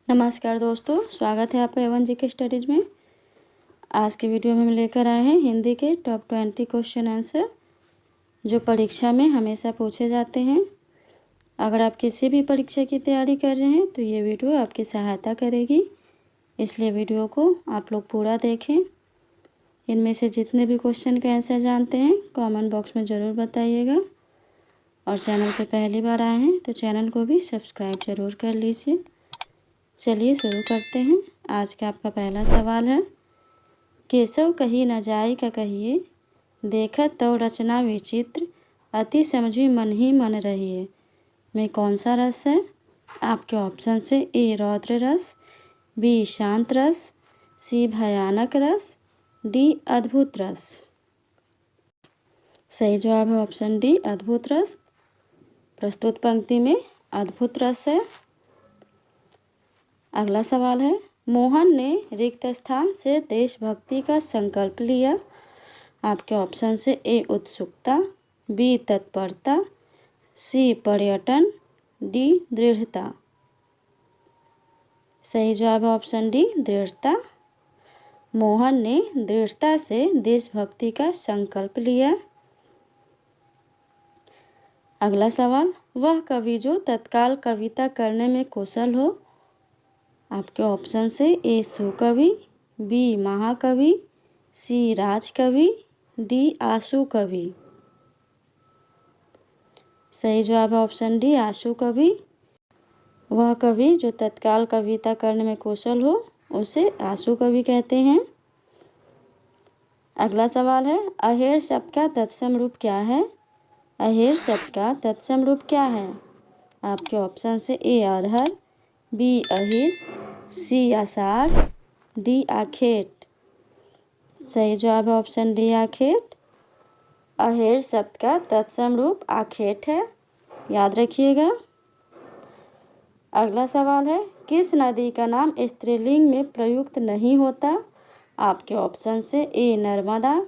नमस्कार दोस्तों, स्वागत है आपका एवन जी के स्टडीज़ में। आज के वीडियो में हम लेकर आए हैं हिंदी के टॉप 20 क्वेश्चन आंसर जो परीक्षा में हमेशा पूछे जाते हैं। अगर आप किसी भी परीक्षा की तैयारी कर रहे हैं तो ये वीडियो आपकी सहायता करेगी, इसलिए वीडियो को आप लोग पूरा देखें। इनमें से जितने भी क्वेश्चन का आंसर जानते हैं कमेंट बॉक्स में ज़रूर बताइएगा। और चैनल पर पहली बार आए हैं तो चैनल को भी सब्सक्राइब ज़रूर कर लीजिए। चलिए शुरू करते हैं। आज का आपका पहला सवाल है, केशव कही न जाई का कहिए, देखत तो रचना विचित्र, अति समझी मन ही मन रहिए। में कौन सा रस है? आपके ऑप्शन से ए रौद्र रस, बी शांत रस, सी भयानक रस, डी अद्भुत रस। सही जवाब है ऑप्शन डी अद्भुत रस। प्रस्तुत पंक्ति में अद्भुत रस है। अगला सवाल है, मोहन ने रिक्त स्थान से देशभक्ति का संकल्प लिया। आपके ऑप्शन से ए उत्सुकता, बी तत्परता, सी पर्यटन, डी दृढ़ता। सही जवाब है ऑप्शन डी दृढ़ता। मोहन ने दृढ़ता से देशभक्ति का संकल्प लिया। अगला सवाल, वह कवि जो तत्काल कविता करने में कुशल हो। आपके ऑप्शन से ए सुकवि, बी महाकवि, सी राजकवि, डी आशु कवि। सही जवाब है ऑप्शन डी आशु कवि। वह कवि जो तत्काल कविता करने में कुशल हो उसे आशु कवि कहते हैं। अगला सवाल है, अहेर शब्द का तत्सम रूप क्या है? अहेर शब्द का तत्सम रूप क्या है? आपके ऑप्शन से ए अरहर, बी अहिर, सी आषाढ़, डी आखेट। सही जवाब है ऑप्शन डी आखेट। अहेर शब्द का तत्सम रूप आखेट है, याद रखिएगा। अगला सवाल है, किस नदी का नाम स्त्रीलिंग में प्रयुक्त नहीं होता? आपके ऑप्शन से ए नर्मदा,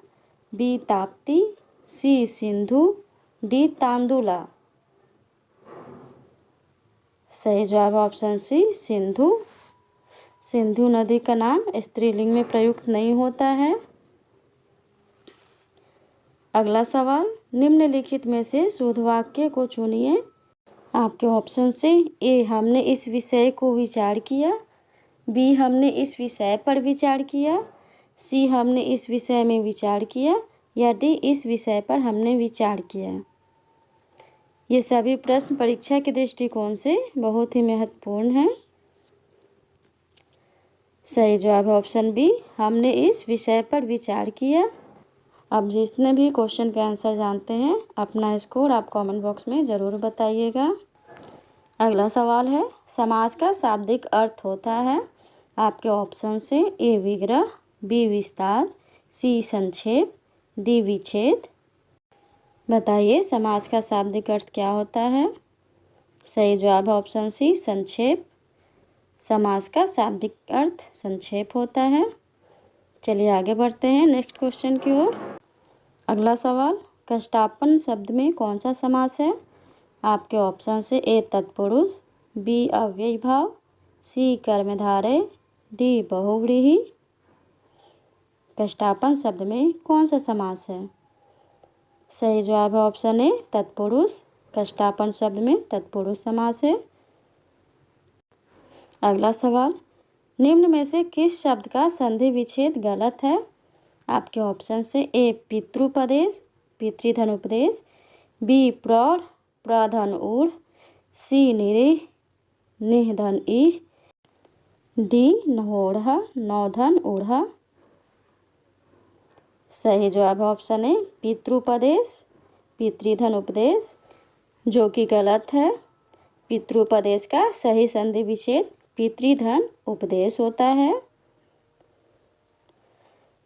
बी ताप्ती, सी सिंधु, डी तांदुला। सही जवाब ऑप्शन सी सिंधु। सिंधु नदी का नाम स्त्रीलिंग में प्रयुक्त नहीं होता है। अगला सवाल, निम्नलिखित में से शुद्ध वाक्य को चुनिए। आपके ऑप्शन से ए हमने इस विषय को विचार किया, बी हमने इस विषय पर विचार किया, सी हमने इस विषय में विचार किया, या डी इस विषय पर हमने विचार किया। ये सभी प्रश्न परीक्षा के दृष्टिकोण से बहुत ही महत्वपूर्ण हैं। सही जवाब है ऑप्शन बी, हमने इस विषय पर विचार किया। अब जितने भी क्वेश्चन के आंसर जानते हैं अपना स्कोर आप कमेंट बॉक्स में ज़रूर बताइएगा। अगला सवाल है, समास का शाब्दिक अर्थ होता है। आपके ऑप्शन से ए विग्रह, बी विस्तार, सी संक्षेप, डी विच्छेद। बताइए समास का शाब्दिक अर्थ क्या होता है? सही जवाब है ऑप्शन सी संक्षेप। समास का शाब्दिक अर्थ संक्षेप होता है। चलिए आगे बढ़ते हैं नेक्स्ट क्वेश्चन की ओर। अगला सवाल, कष्टापन शब्द में कौन सा समास है? आपके ऑप्शन से ए तत्पुरुष, बी अव्ययी भाव, सी कर्मधारय, डी बहुव्रीहि। कष्टापन शब्द में कौन सा समास है? सही जवाब है ऑप्शन ए तत्पुरुष। कष्टापन शब्द में तत्पुरुष समास है। अगला सवाल, निम्न में से किस शब्द का संधि विच्छेद गलत है? आपके ऑप्शन से ए पितृपदेश, पितृधन उपदेश, बी प्रौढ़, प्रधन ऊढ़, सी निरीह, निधन ईह, डी नहोढ़, नौधन ऊढ़। सही जवाब है ऑप्शन ए पितृपदेश, पितृधन उपदेश, जो कि गलत है। पितृपदेश का सही संधि विच्छेद पितृधन उपदेश होता है।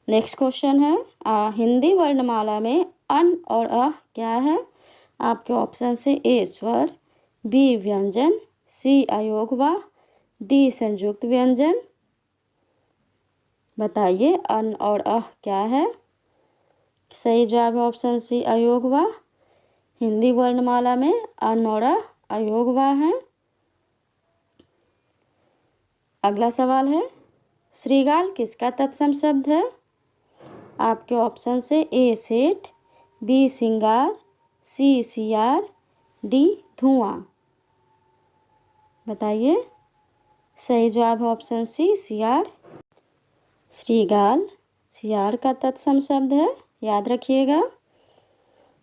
नेक्स्ट क्वेश्चन है, हिंदी वर्णमाला में अन और अ क्या है? आपके ऑप्शन से ए स्वर, बी व्यंजन, सी अयोगवा, डी संयुक्त व्यंजन। बताइए अन और अ क्या है? सही जवाब है ऑप्शन सी अयोगवा। हिंदी वर्णमाला में अन और अ अयोगवा है। अगला सवाल है, श्रृंगार किसका तत्सम शब्द है? आपके ऑप्शन से ए सेठ, बी सिंगार, सी सियार, डी धुआं। बताइए। सही जवाब है ऑप्शन सी सियार। श्रृंगार सियार का तत्सम शब्द है, याद रखिएगा।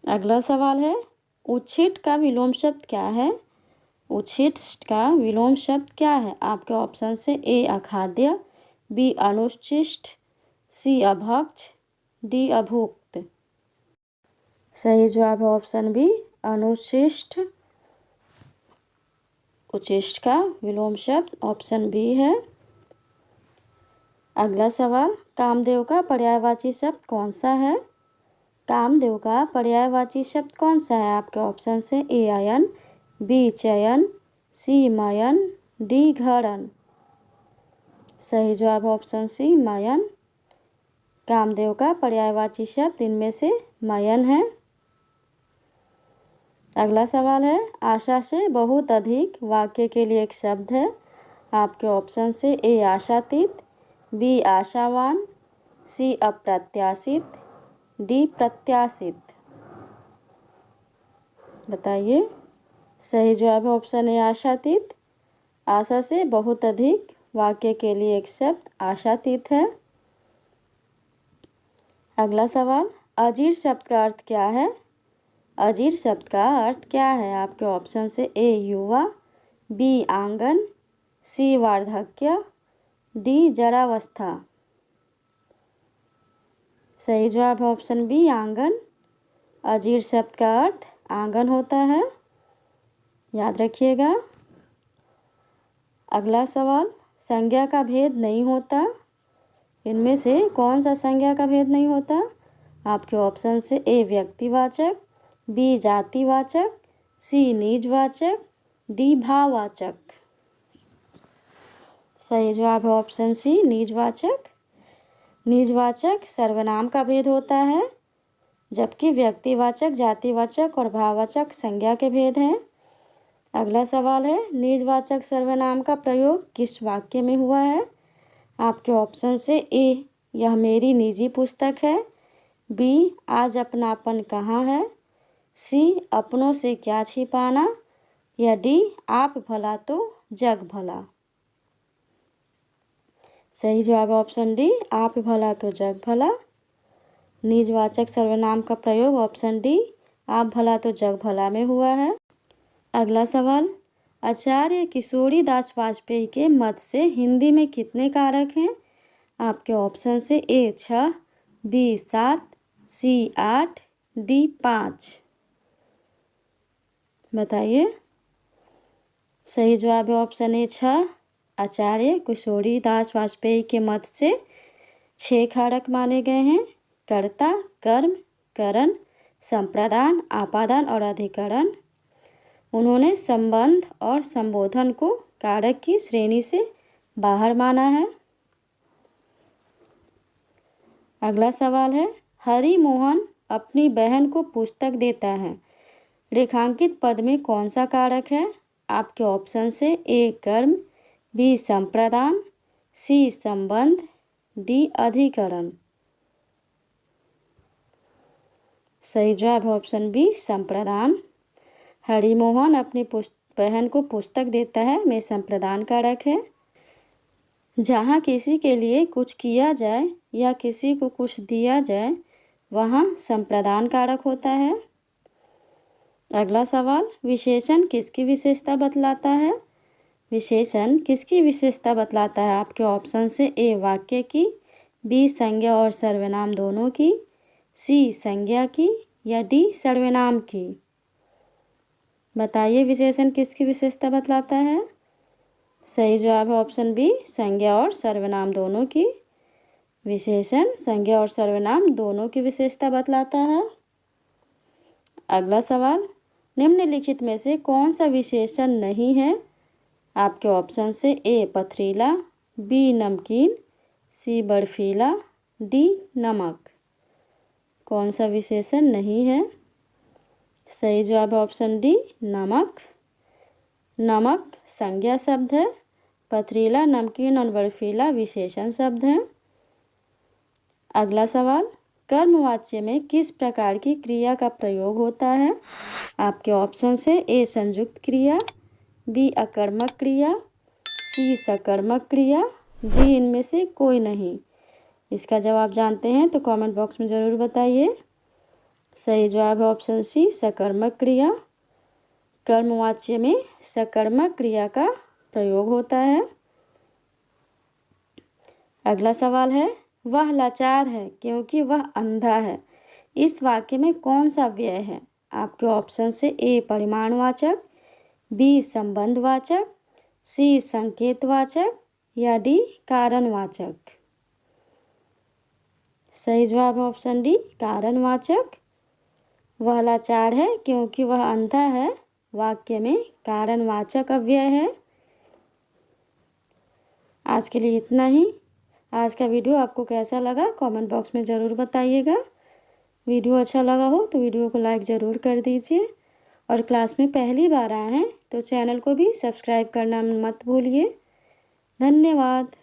अगला सवाल है, उच्छिष्ट का विलोम शब्द क्या है? उच्छिष्ट का विलोम शब्द क्या है? आपके ऑप्शन से ए अखाद्य, बी अनुच्छिष्ट, सी अभक्ष, डी अभुक्त। सही जवाब है ऑप्शन बी अनुच्छिष्ट। उच्छिष्ट का विलोम शब्द ऑप्शन बी है। अगला सवाल, कामदेव का पर्यायवाची शब्द कौन सा है? कामदेव का पर्यायवाची शब्द कौन सा है? आपके ऑप्शन से ए आयन, बी चयन, सी मयन, डी घड़न। सही जवाब ऑप्शन सी मयन। कामदेव का पर्यायवाची शब्द इनमें से मयन है। अगला सवाल है, आशा से बहुत अधिक वाक्य के लिए एक शब्द है। आपके ऑप्शन से ए आशातीत, बी आशावान, सी अप्रत्याशित, डी प्रत्याशित। बताइए। सही जवाब है ऑप्शन ए आशातीत। आशा से बहुत अधिक वाक्य के लिए एक शब्द आशातीत है। अगला सवाल, अजीर शब्द का अर्थ क्या है? अजीर शब्द का अर्थ क्या है? आपके ऑप्शन से ए युवा, बी आंगन, सी वार्धक्य, डी जरावस्था। सही जवाब है ऑप्शन बी आंगन। अजीर शब्द का अर्थ आंगन होता है, याद रखिएगा। अगला सवाल, संज्ञा का भेद नहीं होता। इनमें से कौन सा संज्ञा का भेद नहीं होता? आपके ऑप्शन से ए व्यक्तिवाचक, बी जातिवाचक, सी निजवाचक, डी भाववाचक। सही जवाब है ऑप्शन सी निजवाचक। निजवाचक सर्वनाम का भेद होता है, जबकि व्यक्तिवाचक, जातिवाचक और भाववाचक संज्ञा के भेद हैं। अगला सवाल है, निजवाचक सर्वनाम का प्रयोग किस वाक्य में हुआ है? आपके ऑप्शन से ए यह मेरी निजी पुस्तक है, बी आज अपनापन कहाँ है, सी अपनों से क्या छिपाना, या डी आप भला तो जग भला। सही जवाब ऑप्शन डी आप भला तो जग भला। निजवाचक सर्वनाम का प्रयोग ऑप्शन डी आप भला तो जग भला में हुआ है। अगला सवाल, आचार्य किशोरीदास वाजपेयी के मत से हिंदी में कितने कारक हैं? आपके ऑप्शन से ए 6, बी 7, सी 8, डी 5। बताइए। सही जवाब है ऑप्शन ए 6। आचार्य किशोरीदास वाजपेयी के मत से 6 कारक माने गए हैं। कर्ता, कर्म, करण, संप्रदान, आपादान और अधिकरण। उन्होंने संबंध और संबोधन को कारक की श्रेणी से बाहर माना है। अगला सवाल है, हरि मोहन अपनी बहन को पुस्तक देता है। रेखांकित पद में कौन सा कारक है? आपके ऑप्शन से ए कर्म, बी संप्रदान, सी संबंध, डी अधिकरण। सही जवाब है ऑप्शन बी संप्रदान। हरिमोहन अपनी बहन को पुस्तक देता है में संप्रदान कारक है। जहाँ किसी के लिए कुछ किया जाए या किसी को कुछ दिया जाए वहाँ संप्रदान कारक होता है। अगला सवाल, विशेषण किसकी विशेषता बतलाता है? विशेषण किसकी विशेषता बतलाता है? आपके ऑप्शन से ए वाक्य की, बी संज्ञा और सर्वनाम दोनों की, सी संज्ञा की, या डी सर्वनाम की। बताइए विशेषण किसकी विशेषता बतलाता है? सही जवाब है ऑप्शन बी संज्ञा और सर्वनाम दोनों की। विशेषण संज्ञा और सर्वनाम दोनों की विशेषता बतलाता है। अगला सवाल, निम्नलिखित में से कौन सा विशेषण नहीं है? आपके ऑप्शन से ए पथरीला, बी नमकीन, सी बर्फीला, डी नमक। कौन सा विशेषण नहीं है? सही जवाब है ऑप्शन डी नमक। नमक संज्ञा शब्द है पथरीला, नमकीन और बर्फीला विशेषण शब्द हैं। अगला सवाल, कर्मवाच्य में किस प्रकार की क्रिया का प्रयोग होता है? आपके ऑप्शन है ए संयुक्त क्रिया, बी अकर्मक क्रिया, सी सकर्मक क्रिया, डी इनमें से कोई नहीं। इसका जवाब जानते हैं तो कमेंट बॉक्स में ज़रूर बताइए। सही जवाब है ऑप्शन सी सकर्मक क्रिया। कर्मवाच्य में सकर्मक क्रिया का प्रयोग होता है। अगला सवाल है, वह लाचार है क्योंकि वह अंधा है। इस वाक्य में कौन सा व्यय है? आपके ऑप्शन से ए परिमाणवाचक, बी संबंधवाचक, सी संकेतवाचक या डी कारणवाचक। सही जवाब है ऑप्शन डी कारणवाचक। वह लाचार है क्योंकि वह अंधा है वाक्य में कारणवाचक अव्यय है। आज के लिए इतना ही। आज का वीडियो आपको कैसा लगा कमेंट बॉक्स में ज़रूर बताइएगा। वीडियो अच्छा लगा हो तो वीडियो को लाइक ज़रूर कर दीजिए और क्लास में पहली बार आए हैं तो चैनल को भी सब्सक्राइब करना मत भूलिए। धन्यवाद।